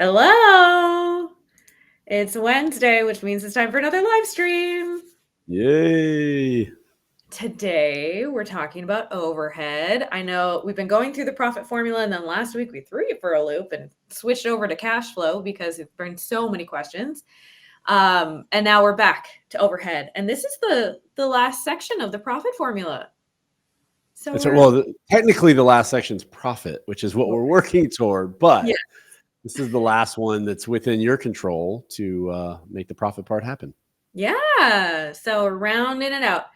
Hello. It's Wednesday, which means it's time for another live stream. Yay. Today, we're talking about overhead. I know we've been going through the profit formula, and then last week we threw you for a loop and switched over to cash flow because it's been so many questions. And now we're back to overhead. And this is the last section of the profit formula. So That's right. we're Well, technically the last section's profit, which is what we're working toward, yeah. but this is the last one that's within your control to make the profit part happen. Yeah. So we're rounding it out.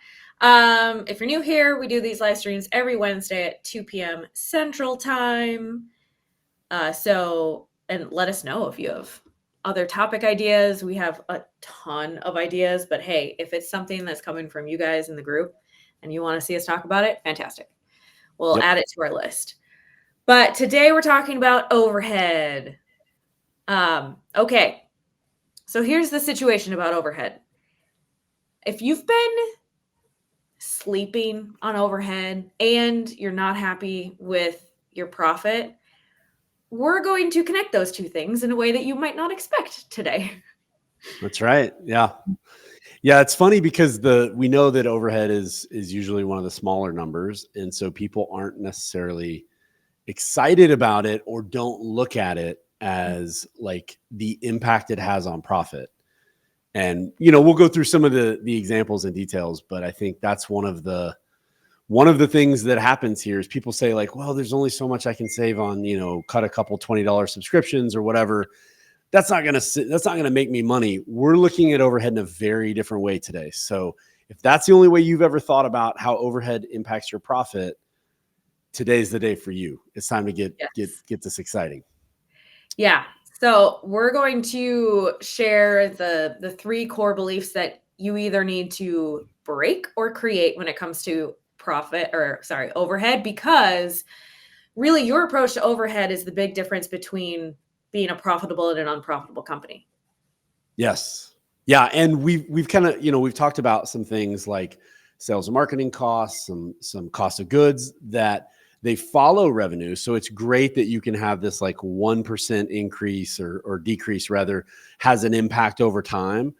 If you're new here, we do these live streams every Wednesday at 2 p.m. Central Time. And let us know if you have other topic ideas. We have a ton of ideas, but hey, if it's something that's coming from you guys in the group and you want to see us talk about it, fantastic. We'll add it to our list. But today we're talking about overhead. Okay. So here's the situation about overhead. If you've been sleeping on overhead and you're not happy with your profit, we're going to connect those two things in a way that you might not expect today. That's right. Yeah. Yeah, it's funny because we know that overhead is usually one of the smaller numbers, and so people aren't necessarily excited about it or don't look at it as like the impact it has on profit. And we'll go through some of the examples and details, but I think that's one of the things that happens here is people say like, well, there's only so much I can save on, cut a couple $20 subscriptions or whatever. That's not going to make me money. We're looking at overhead in a very different way today. So if that's the only way you've ever thought about how overhead impacts your profit, today's the day for you. It's time to get this exciting. Yeah. So we're going to share the three core beliefs that you either need to break or create when it comes to overhead, because really your approach to overhead is the big difference between being a profitable and an unprofitable company. Yes. Yeah. And we've kind of, we've talked about some things like sales and marketing costs, some cost of goods that they follow revenue. So it's great that you can have this like 1% increase or decrease rather has an impact over time.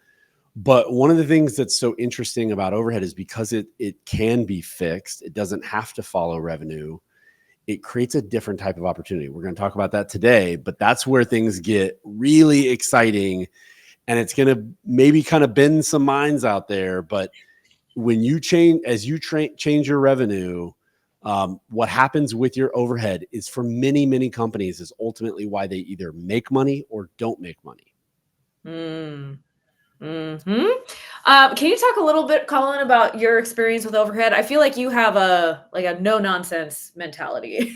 But one of the things that's so interesting about overhead is because it can be fixed, it doesn't have to follow revenue. It creates a different type of opportunity. We're going to talk about that today, but that's where things get really exciting. And it's going to maybe kind of bend some minds out there. But when you change your revenue, what happens with your overhead is for many, many companies is ultimately why they either make money or don't make money. Can you talk a little bit, Colin, about your experience with overhead? I feel like you have a no nonsense mentality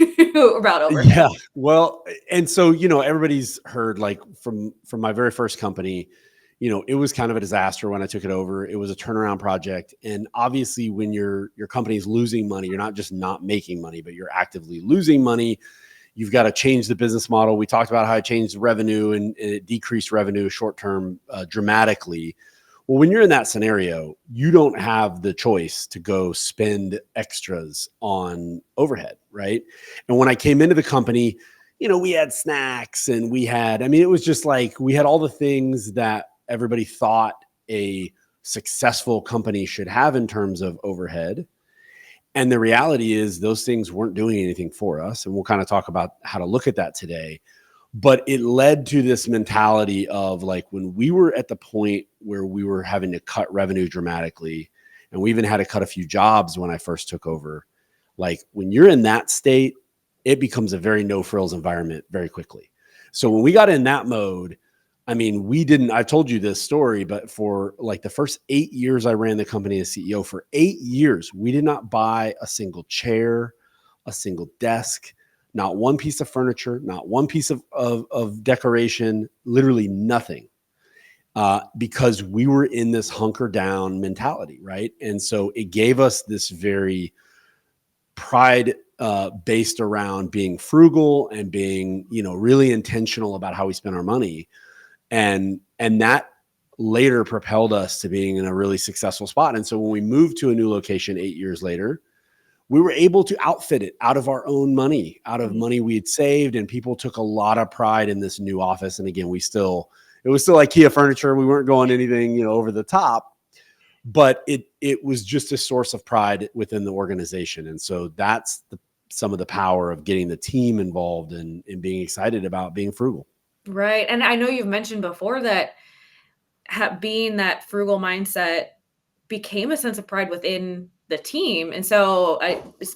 about overhead. Yeah. Well, and so, everybody's heard like from my very first company, it was kind of a disaster when I took it over. It was a turnaround project. And obviously when your company is losing money, you're not just not making money, but you're actively losing money. You've got to change the business model. We talked about how I changed revenue and it decreased revenue short-term dramatically. Well, when you're in that scenario, you don't have the choice to go spend extras on overhead, right? And when I came into the company, we had snacks and it was just like we had all the things that everybody thought a successful company should have in terms of overhead. And the reality is those things weren't doing anything for us. And we'll kind of talk about how to look at that today. But it led to this mentality of like when we were at the point where we were having to cut revenue dramatically, and we even had to cut a few jobs when I first took over. Like when you're in that state, it becomes a very no frills environment very quickly. So when we got in that mode, I told you this story, but for like the first 8 years I ran the company as CEO, for 8 years, we did not buy a single chair, a single desk, not one piece of furniture, not one piece of decoration, literally nothing, because we were in this hunker down mentality, right? And so it gave us this very pride based around being frugal and being, really intentional about how we spend our money. And that later propelled us to being in a really successful spot. And so when we moved to a new location 8 years later, we were able to outfit it out of our own money, out of money we had saved. And people took a lot of pride in this new office. And again, it was still IKEA furniture. We weren't going anything, over the top, but it was just a source of pride within the organization. And so that's some of the power of getting the team involved and being excited about being frugal. Right. And I know you've mentioned before that being that frugal mindset became a sense of pride within the team. And so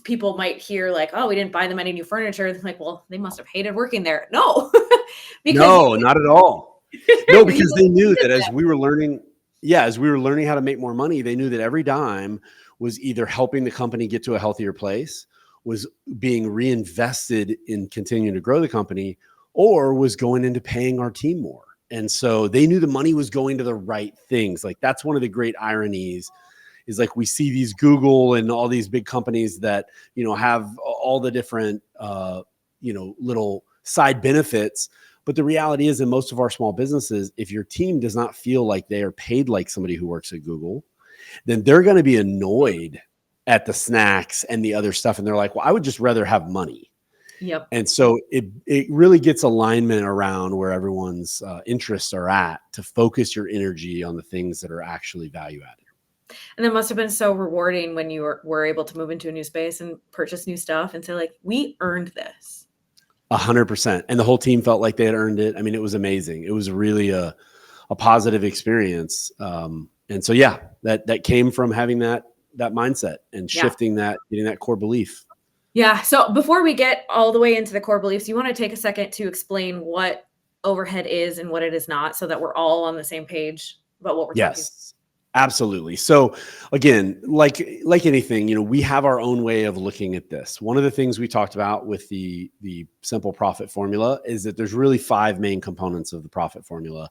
people might hear like, oh, we didn't buy them any new furniture. They're like, well, they must have hated working there. No, no, not at all. No, because they knew that as we were learning how to make more money, they knew that every dime was either helping the company get to a healthier place, was being reinvested in continuing to grow the company, or was going into paying our team more. And so they knew the money was going to the right things. Like that's one of the great ironies is like we see these Google and all these big companies that, have all the different, little side benefits. But the reality is in most of our small businesses, if your team does not feel like they are paid like somebody who works at Google, then they're going to be annoyed at the snacks and the other stuff. And they're like, well, I would just rather have money. Yep. And so it really gets alignment around where everyone's interests are at to focus your energy on the things that are actually value added. And it must have been so rewarding when you were able to move into a new space and purchase new stuff and say like, we earned this. 100%. And the whole team felt like they had earned it. I mean, it was amazing. It was really a positive experience. And so, that came from having that mindset and shifting that, getting that core belief. Yeah. So before we get all the way into the core beliefs, you want to take a second to explain what overhead is and what it is not so that we're all on the same page about what we're talking about. Absolutely. So again, like anything, we have our own way of looking at this. One of the things we talked about with the simple profit formula is that there's really 5 main components of the profit formula.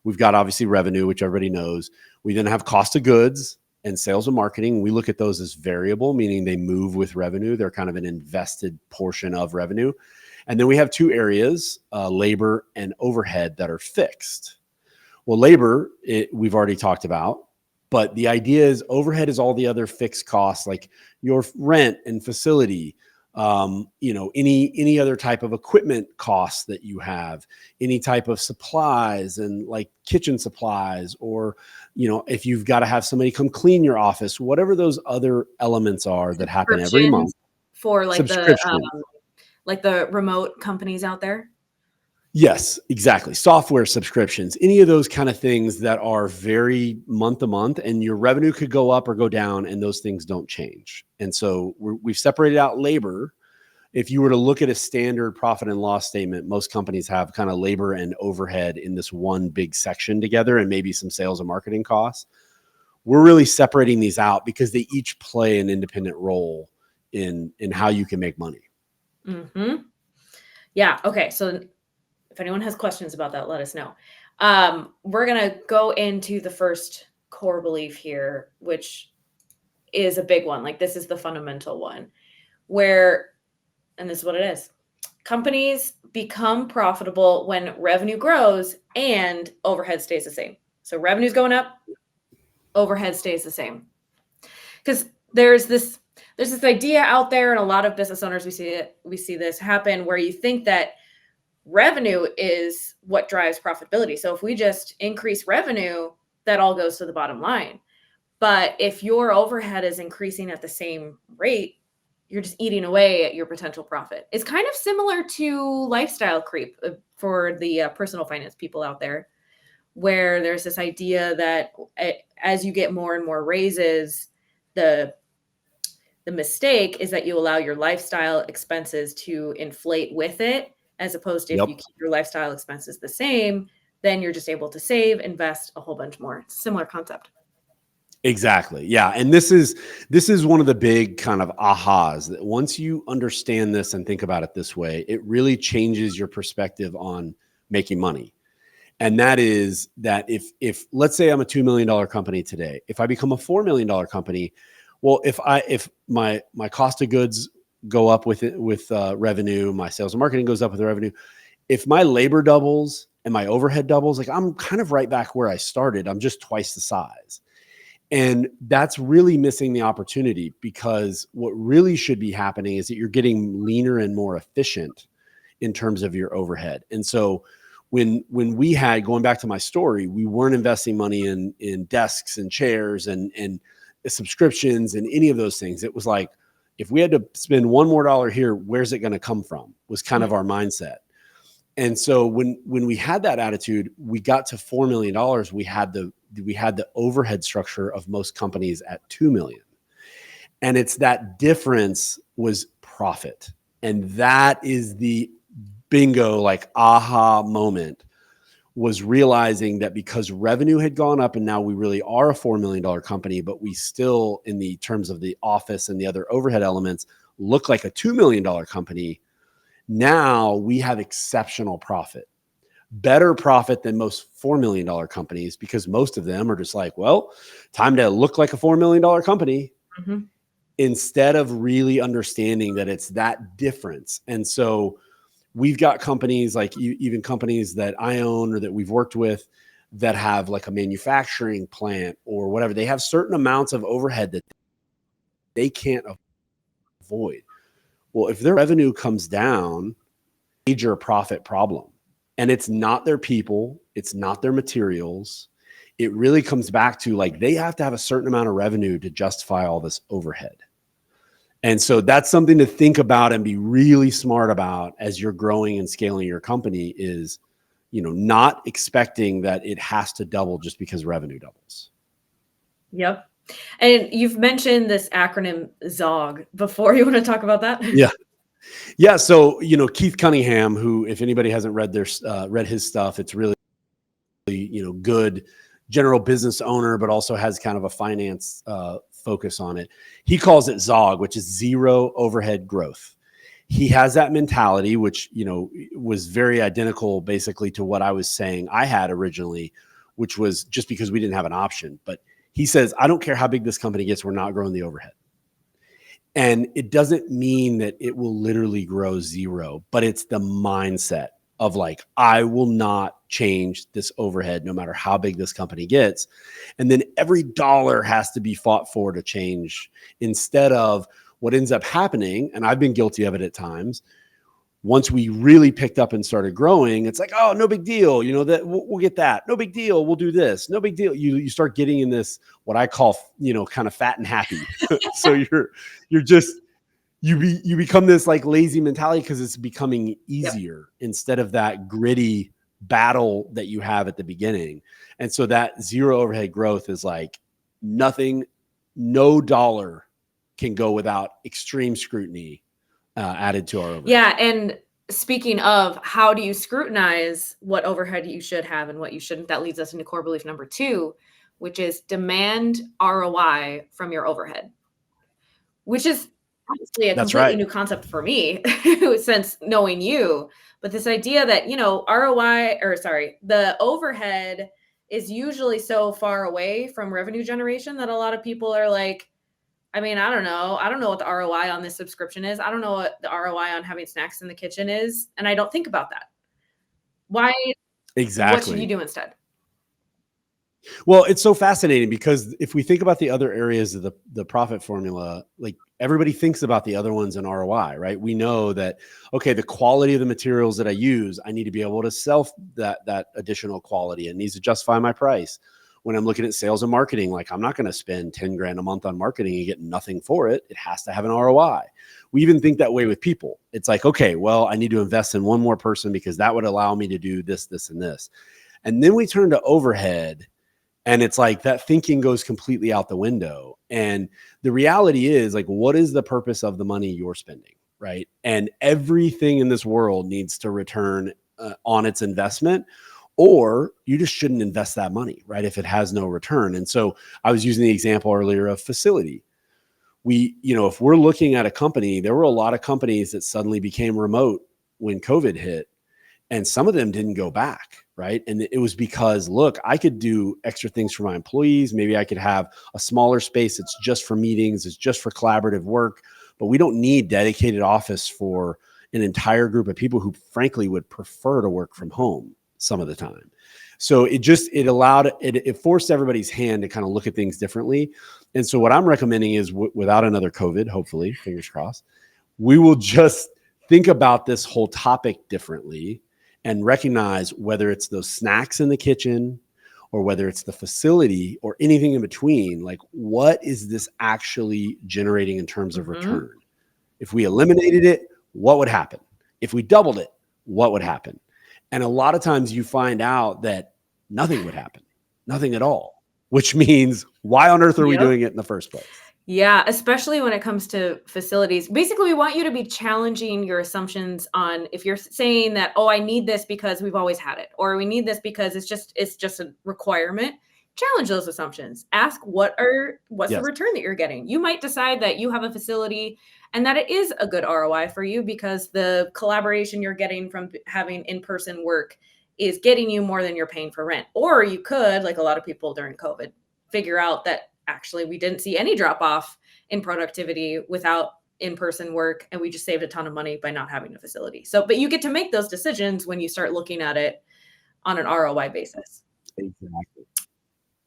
We've got obviously revenue, which everybody knows. We then have cost of goods and sales and marketing. We look at those as variable, meaning they move with revenue. They're kind of an invested portion of revenue. And then we have 2 areas, labor and overhead, that are fixed. Well, labor, we've already talked about. But the idea is overhead is all the other fixed costs, like your rent and facility, any other type of equipment costs that you have, any type of supplies and like kitchen supplies, or, if you've got to have somebody come clean your office, whatever those other elements are that happen every month. For like the remote companies out there. Yes, exactly. Software subscriptions, any of those kind of things that are very month to month, and your revenue could go up or go down, and those things don't change. And so we've separated out labor. If you were to look at a standard profit and loss statement, most companies have kind of labor and overhead in this one big section together, and maybe some sales and marketing costs. We're really separating these out because they each play an independent role in how you can make money. Mm-hmm. Yeah. Okay. So if anyone has questions about that, let us know. We're going to go into the first core belief here, which is a big one. Like this is the fundamental one and this is what it is. Companies become profitable when revenue grows and overhead stays the same. So revenue's going up, overhead stays the same. Because there's this idea out there, and a lot of business owners, we see this happen, where you think that revenue is what drives profitability. So if we just increase revenue, that all goes to the bottom line. But if your overhead is increasing at the same rate, you're just eating away at your potential profit. It's kind of similar to lifestyle creep for the personal finance people out there, where there's this idea that as you get more and more raises, the mistake is that you allow your lifestyle expenses to inflate with it, as opposed to if you keep your lifestyle expenses the same, then you're just able to save, invest a whole bunch more. It's a similar concept. Exactly. Yeah. And this is one of the big kind of ahas, that once you understand this and think about it this way, it really changes your perspective on making money. And that is that if let's say I'm a $2 million company today, if I become a $4 million company, well, if my cost of goods go up with revenue, my sales and marketing goes up with the revenue. If my labor doubles and my overhead doubles, like I'm kind of right back where I started. I'm just twice the size. And that's really missing the opportunity, because what really should be happening is that you're getting leaner and more efficient in terms of your overhead. And so when we had, going back to my story, we weren't investing money in desks and chairs and subscriptions and any of those things. It was like, if we had to spend $1 more here, where's it going to come from? Was kind of our mindset. And so when we had that attitude, we got to $4 million. We had the overhead structure of most companies at 2 million. And it's that difference was profit. And that is the bingo, like aha moment, was realizing that because revenue had gone up and now we really are a $4 million company, but we still, in the terms of the office and the other overhead elements, look like a $2 million company. Now we have exceptional profit, better profit than most $4 million companies, because most of them are just like, well, time to look like a $4 million company, instead of really understanding that it's that difference. And so we've got companies like even companies that I own or that we've worked with that have like a manufacturing plant or whatever. They have certain amounts of overhead that they can't avoid. Well, if their revenue comes down, major profit problem. And it's not their people, it's not their materials. It really comes back to like, they have to have a certain amount of revenue to justify all this overhead. And so that's something to think about and be really smart about as you're growing and scaling your company, is, not expecting that it has to double just because revenue doubles. Yep. And you've mentioned this acronym ZOG before. You want to talk about that? Yeah. So, Keith Cunningham, who, if anybody hasn't read his stuff, it's really, good general business owner, but also has kind of a finance focus on it. He calls it ZOG, which is zero overhead growth. He has that mentality, which, was very identical basically to what I was saying I had originally, which was just because we didn't have an option. But he says, I don't care how big this company gets, we're not growing the overhead. And it doesn't mean that it will literally grow zero, but it's the mindset of like, I will not change this overhead no matter how big this company gets. And then every dollar has to be fought for to change, instead of what ends up happening. And I've been guilty of it at times. Once we really picked up and started growing, it's like, oh, no big deal. That we'll get that. No big deal. We'll do this. No big deal. You start getting in this, what I call, kind of fat and happy. So you become this like lazy mentality because it's becoming easier instead of that gritty battle that you have at the beginning. And so that zero overhead growth is like nothing, no dollar can go without extreme scrutiny added to our overhead. Yeah. And speaking of, how do you scrutinize what overhead you should have and what you shouldn't? That leads us into core belief number 2, which is demand ROI from your overhead, which is honestly a completely new concept for me since knowing you. But this idea that, the overhead is usually so far away from revenue generation that a lot of people are like, I don't know. I don't know what the ROI on this subscription is. I don't know what the ROI on having snacks in the kitchen is. And I don't think about that. Why? Exactly. What should you do instead? Well, it's so fascinating because if we think about the other areas of the profit formula, like everybody thinks about the other ones in ROI, right? We know that, okay, the quality of the materials that I use, I need to be able to sell that additional quality. It needs to justify my price. When I'm looking at sales and marketing, like I'm not going to spend 10 grand a month on marketing and get nothing for it. It has to have an ROI. We even think that way with people. It's like, okay, well, I need to invest in one more person because that would allow me to do this, this, and this. And then we turn to overhead, and it's like that thinking goes completely out the window. And the reality is, like, what is the purpose of the money you're spending, right? And everything in this world needs to return on its investment, or you just shouldn't invest that money, right? If it has no return. And so I was using the example earlier of facility. If we're looking at a company, there were a lot of companies that suddenly became remote when COVID hit, and some of them didn't go back, right? And it was because, look, I could do extra things for my employees. Maybe I could have a smaller space. It's just for meetings. It's just for collaborative work, but we don't need dedicated office for an entire group of people who frankly would prefer to work from home. some of the time. So it forced everybody's hand to kind of look at things differently. And so what I'm recommending is without another COVID, hopefully, fingers crossed, we will just think about this whole topic differently and recognize whether it's those snacks in the kitchen or whether it's the facility or anything in between, like what is this actually generating in terms of return? If we eliminated it, what would happen? If we doubled it, what would happen? And a lot of times you find out that nothing would happen, nothing at all, which means why on earth are we doing it in the first place? Yeah, especially when it comes to facilities. Basically, we want you to be challenging your assumptions on if you're saying that, oh, I need this because we've always had it, or we need this because it's just a requirement. Challenge those assumptions. Ask what's the return that you're getting. You might decide that you have a facility and that it is a good ROI for you because the collaboration you're getting from having in-person work is getting you more than you're paying for rent. Or you could, like a lot of people during COVID, figure out that actually we didn't see any drop off in productivity without in-person work, and we just saved a ton of money by not having a facility. So, but you get to make those decisions when you start looking at it on an ROI basis. Exactly.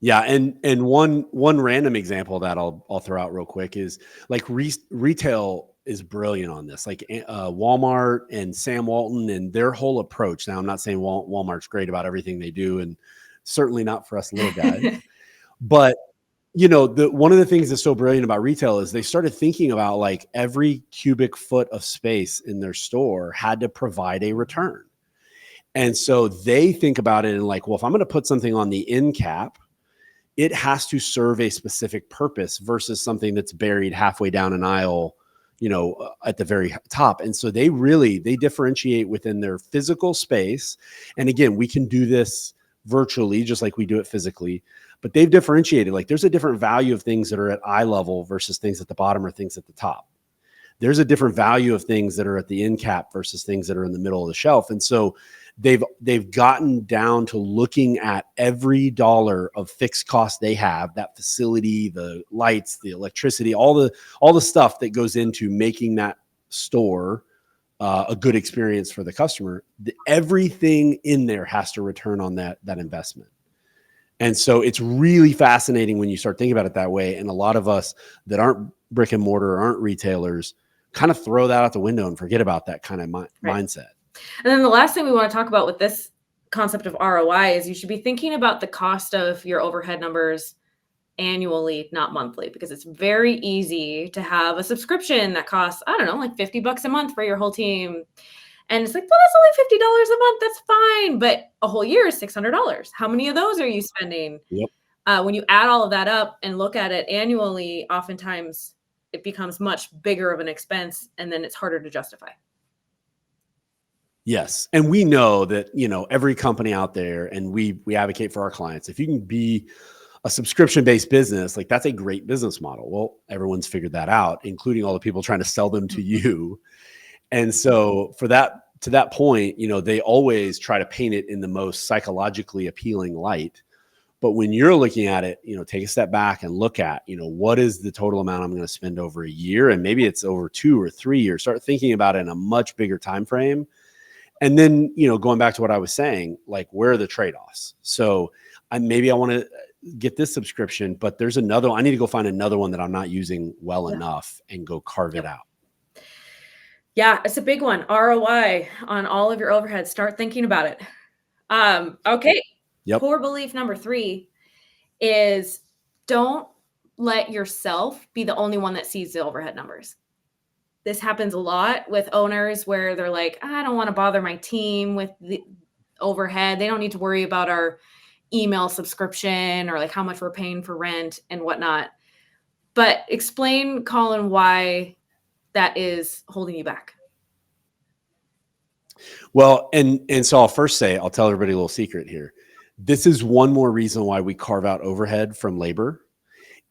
Yeah, and one random example that I'll throw out real quick is like retail is brilliant on this, like Walmart and Sam Walton and their whole approach. Now, I'm not saying Walmart's great about everything they do, and certainly not for us little guys, but one of the things that's so brilliant about retail is they started thinking about like every cubic foot of space in their store had to provide a return. And so they think about it and like, well, if I'm going to put something on the end cap, it has to serve a specific purpose versus something that's buried halfway down an aisle, at the very top. And so they differentiate within their physical space. And again, we can do this virtually just like we do it physically, but they've differentiated. Like there's a different value of things that are at eye level versus things at the bottom or things at the top. There's a different value of things that are at the end cap versus things that are in the middle of the shelf. And so they've gotten down to looking at every dollar of fixed cost they have, that facility, the lights, the electricity, all the stuff that goes into making that store a good experience for the customer. Everything in there has to return on that investment. And so it's really fascinating when you start thinking about it that way. And a lot of us that aren't brick and mortar, aren't retailers, kind of throw that out the window and forget about that kind of mindset. And then the last thing we want to talk about with this concept of ROI is you should be thinking about the cost of your overhead numbers annually, not monthly, because it's very easy to have a subscription that costs, I don't know, like $50 a month for your whole team. And it's like, well, that's only $50 a month. That's fine. But a whole year is $600. How many of those are you spending? Yep. When you add all of that up and look at it annually, oftentimes it becomes much bigger of an expense, and then it's harder to justify. Yes. And we know that, every company out there, and we advocate for our clients, if you can be a subscription-based business, like that's a great business model. Well, everyone's figured that out, including all the people trying to sell them to you. And so to that point, they always try to paint it in the most psychologically appealing light. But when you're looking at it, take a step back and look at, what is the total amount I'm going to spend over a year? And maybe it's over 2 or 3 years. Start thinking about it in a much bigger time frame. And then, going back to what I was saying, like, where are the trade-offs? So maybe I want to get this subscription, but there's another one. I need to go find another one that I'm not using well enough and go carve it out. Yeah, it's a big one. ROI on all of your overhead. Start thinking about it. Okay. Yep. Core belief number 3 is don't let yourself be the only one that sees the overhead numbers. This happens a lot with owners where they're like, I don't want to bother my team with the overhead. They don't need to worry about our email subscription or like how much we're paying for rent and whatnot. But explain, Colin, why that is holding you back. Well, and so I'll tell everybody a little secret here. This is one more reason why we carve out overhead from labor,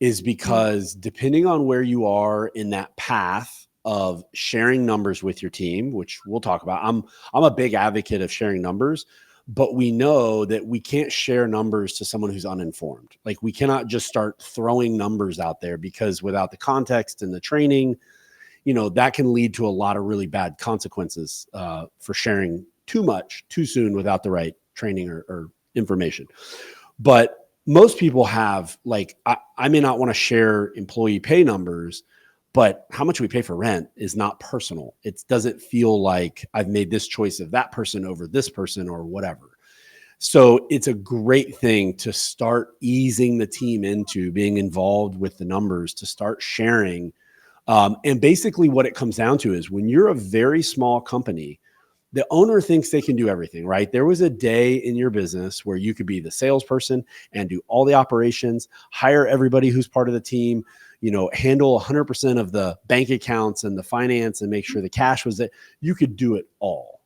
is because depending on where you are in that path of sharing numbers with your team, which we'll talk about, I'm a big advocate of sharing numbers, but we know that we can't share numbers to someone who's uninformed. Like we cannot just start throwing numbers out there, because without the context and the training, that can lead to a lot of really bad consequences for sharing too much too soon without the right training or information. But most people have, like, I may not want to share employee pay numbers, but how much we pay for rent is not personal. It doesn't feel like I've made this choice of that person over this person or whatever. So it's a great thing to start easing the team into being involved with the numbers, to start sharing. And basically what it comes down to is when you're a very small company, the owner thinks they can do everything, right? There was a day in your business where you could be the salesperson and do all the operations, hire everybody who's part of the team, handle 100% of the bank accounts and the finance and make sure the cash was there. You could do it all.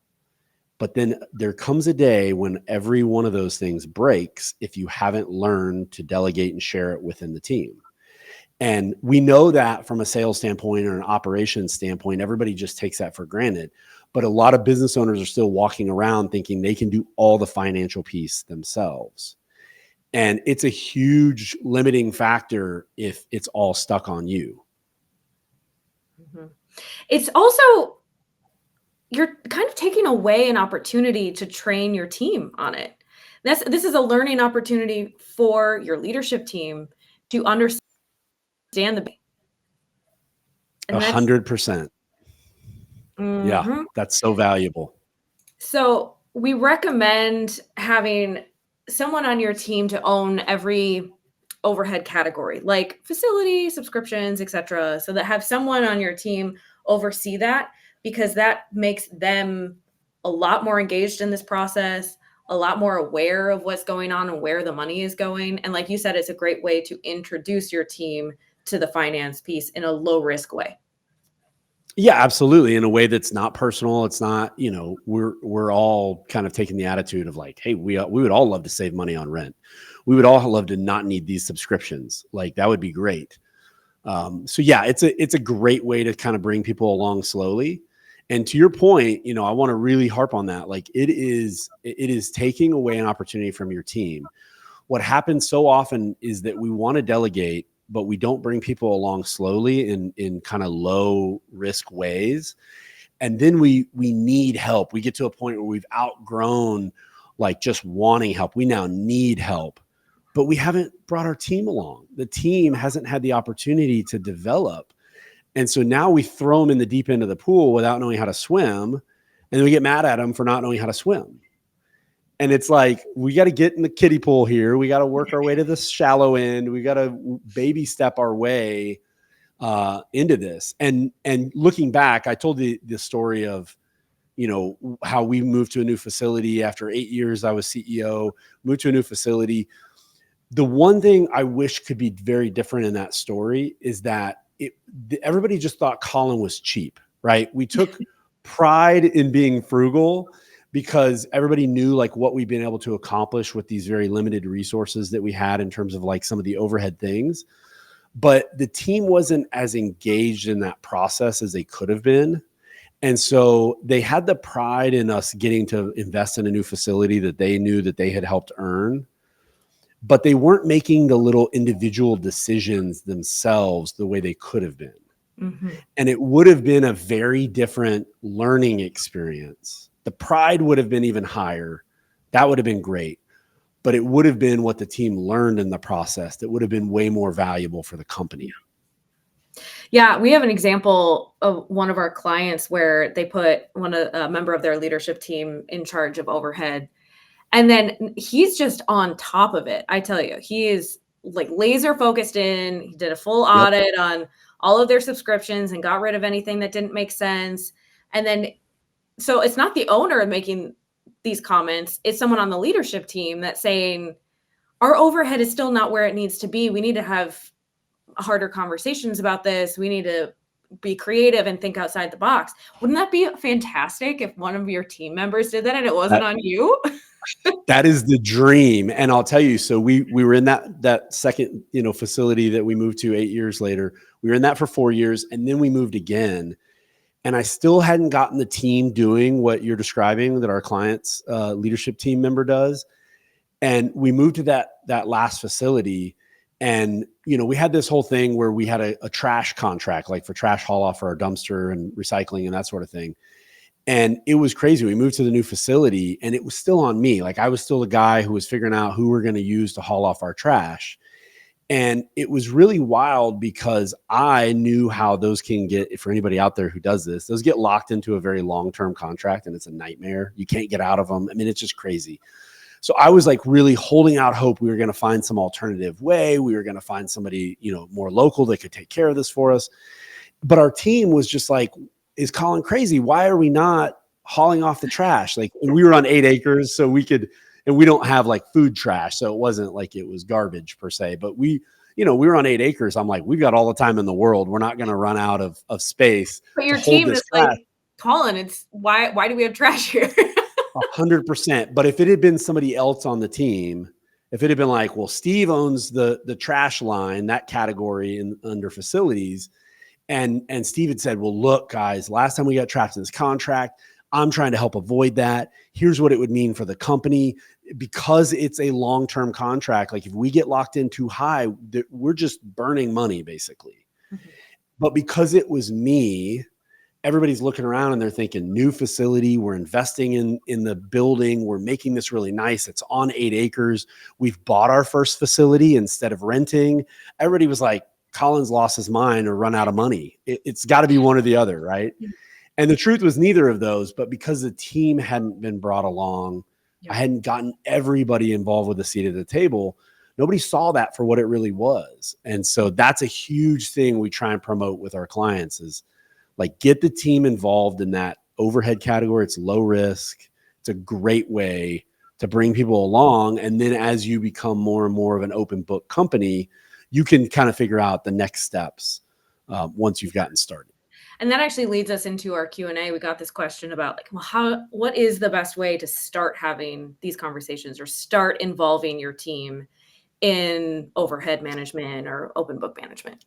But then there comes a day when every one of those things breaks if you haven't learned to delegate and share it within the team. And we know that from a sales standpoint or an operations standpoint, everybody just takes that for granted. But a lot of business owners are still walking around thinking they can do all the financial piece themselves. And it's a huge limiting factor if it's all stuck on you. Mm-hmm. It's also, you're kind of taking away an opportunity to train your team on it. This is a learning opportunity for your leadership team to understand the. And 100%. Yeah, that's so valuable. So we recommend having someone on your team to own every overhead category, like facility, subscriptions, etc. So that have someone on your team oversee that, because that makes them a lot more engaged in this process, a lot more aware of what's going on and where the money is going. And like you said, it's a great way to introduce your team to the finance piece in a low risk way. Yeah, absolutely. In a way that's not personal. It's not, we're all kind of taking the attitude of like, hey, we would all love to save money on rent. We would all love to not need these subscriptions. Like that would be great. So yeah, it's a great way to kind of bring people along slowly. And to your point, I want to really harp on that. Like it is taking away an opportunity from your team. What happens so often is that we want to delegate, but we don't bring people along slowly in kind of low risk ways. And then we need help. We get to a point where we've outgrown like just wanting help. We now need help, but we haven't brought our team along. The team hasn't had the opportunity to develop. And so now we throw them in the deep end of the pool without knowing how to swim. And then we get mad at them for not knowing how to swim. And it's like, we got to get in the kiddie pool here. We got to work our way to the shallow end. We got to baby step our way into this. And looking back, I told the story of, how we moved to a new facility after 8 years. I was CEO, moved to a new facility. The one thing I wish could be very different in that story is that everybody just thought Colin was cheap, right? We took pride in being frugal because everybody knew like what we've been able to accomplish with these very limited resources that we had in terms of like some of the overhead things. But the team wasn't as engaged in that process as they could have been. And so they had the pride in us getting to invest in a new facility that they knew that they had helped earn, but they weren't making the little individual decisions themselves the way they could have been. Mm-hmm. And it would have been a very different learning experience. The pride would have been even higher. That would have been great. But it would have been what the team learned in the process that would have been way more valuable for the company. Yeah, we have an example of one of our clients where they put a member of their leadership team in charge of overhead. And then he's just on top of it. I tell you, he is like laser focused in. He did a full audit on all of their subscriptions and got rid of anything that didn't make sense. And then, so it's not the owner making these comments. It's someone on the leadership team that's saying, our overhead is still not where it needs to be. We need to have harder conversations about this. We need to be creative and think outside the box. Wouldn't that be fantastic if one of your team members did that and it wasn't on you? That is the dream. And I'll tell you, so we were in that second, facility that we moved to 8 years later. We were in that for 4 years and then we moved again. And I still hadn't gotten the team doing what you're describing that our client's leadership team member does. And we moved to that last facility. And, we had this whole thing where we had a trash contract, like for trash haul off for our dumpster and recycling and that sort of thing. And it was crazy. We moved to the new facility and it was still on me. Like I was still the guy who was figuring out who we're going to use to haul off our trash. And it was really wild because I knew how those can get, for anybody out there who does this, those get locked into a very long-term contract and it's a nightmare. You can't get out of them. I mean, it's just crazy. So I was like really holding out hope we were going to find some alternative way. We were going to find somebody, more local that could take care of this for us. But our team was just like, is Colin crazy? Why are we not hauling off the trash? Like, and we were on 8 acres, so we could, and we don't have like food trash. So it wasn't like it was garbage per se, but we were on 8 acres. I'm like, we've got all the time in the world. We're not going to run out of space. But your team is like, Colin, it's why do we have trash here? 100%. But if it had been somebody else on the team, if it had been like, well, Steve owns the trash line, that category under facilities. And Steve had said, well, look, guys, last time we got trapped in this contract, I'm trying to help avoid that. Here's what it would mean for the company. Because it's a long-term contract, like if we get locked in too high, we're just burning money basically. Mm-hmm. But because it was me, everybody's looking around and they're thinking new facility, we're investing in the building, we're making this really nice. It's on 8 acres. We've bought our first facility instead of renting. Everybody was like, Colin's lost his mind or run out of money. It's got to be one or the other, right? Mm-hmm. And the truth was neither of those, but because the team hadn't been brought along, I hadn't gotten everybody involved with a seat at the table. Nobody saw that for what it really was. And so that's a huge thing we try and promote with our clients is like, get the team involved in that overhead category. It's low risk. It's a great way to bring people along. And then as you become more and more of an open book company, you can kind of figure out the next steps once you've gotten started. And that actually leads us into our Q&A. We got this question about like, well, what is the best way to start having these conversations or start involving your team in overhead management or open book management?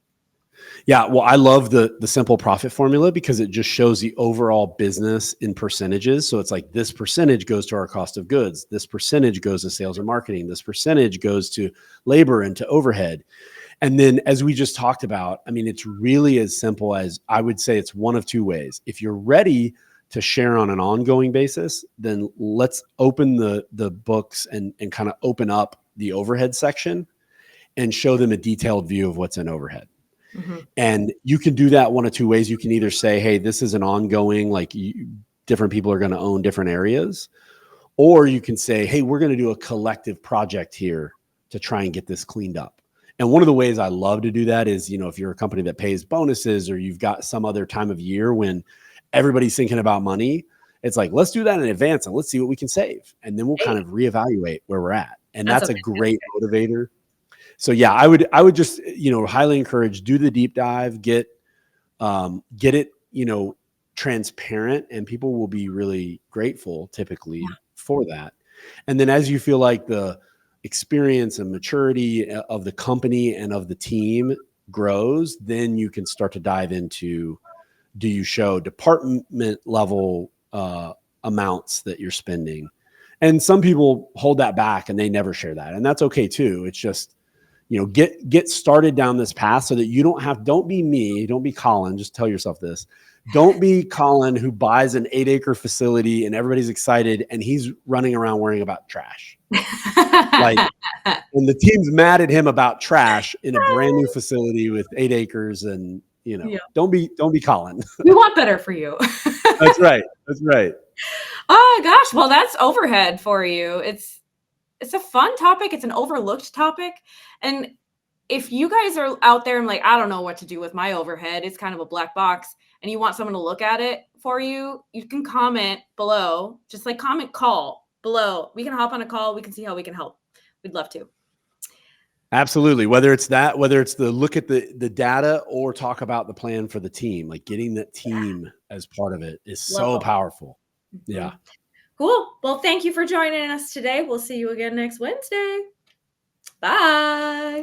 Yeah, well, I love the simple profit formula because it just shows the overall business in percentages. So it's like this percentage goes to our cost of goods. This percentage goes to sales and marketing. This percentage goes to labor and to overhead. And then as we just talked about, I mean, it's really as simple as I would say it's one of two ways. If you're ready to share on an ongoing basis, then let's open the books and kind of open up the overhead section and show them a detailed view of what's in overhead. Mm-hmm. And you can do that one of two ways. You can either say, hey, this is an ongoing, like different people are going to own different areas. Or you can say, hey, we're going to do a collective project here to try and get this cleaned up. And one of the ways I love to do that is, if you're a company that pays bonuses or you've got some other time of year when everybody's thinking about money, it's like, let's do that in advance and let's see what we can save. And then we'll kind of reevaluate where we're at. And that's a great motivator. So yeah, I would just, highly encourage, do the deep dive, get it, transparent, and people will be really grateful typically for that. And then as you feel like the experience and maturity of the company and of the team grows, then you can start to dive into, do you show department level amounts that you're spending? And some people hold that back and they never share that. And that's okay too. It's just, get started down this path so that you don't be me, don't be Colin, just tell yourself this. Don't be Colin who buys an 8-acre facility and everybody's excited and he's running around worrying about trash. Like, and the team's mad at him about trash in a brand new facility with 8 acres and, don't be Colin. We want better for you. That's right. That's right. Oh gosh. Well, that's overhead for you. It's a fun topic. It's an overlooked topic. And if you guys are out there and like, I don't know what to do with my overhead, it's kind of a black box, and you want someone to look at it for you, you can comment below. Just like call below. We can hop on a call. We can see how we can help. We'd love to. Absolutely. Whether it's the look at the data or talk about the plan for the team, like getting that team as part of it is so powerful. Mm-hmm. Yeah. Cool. Well, thank you for joining us today. We'll see you again next Wednesday. Bye.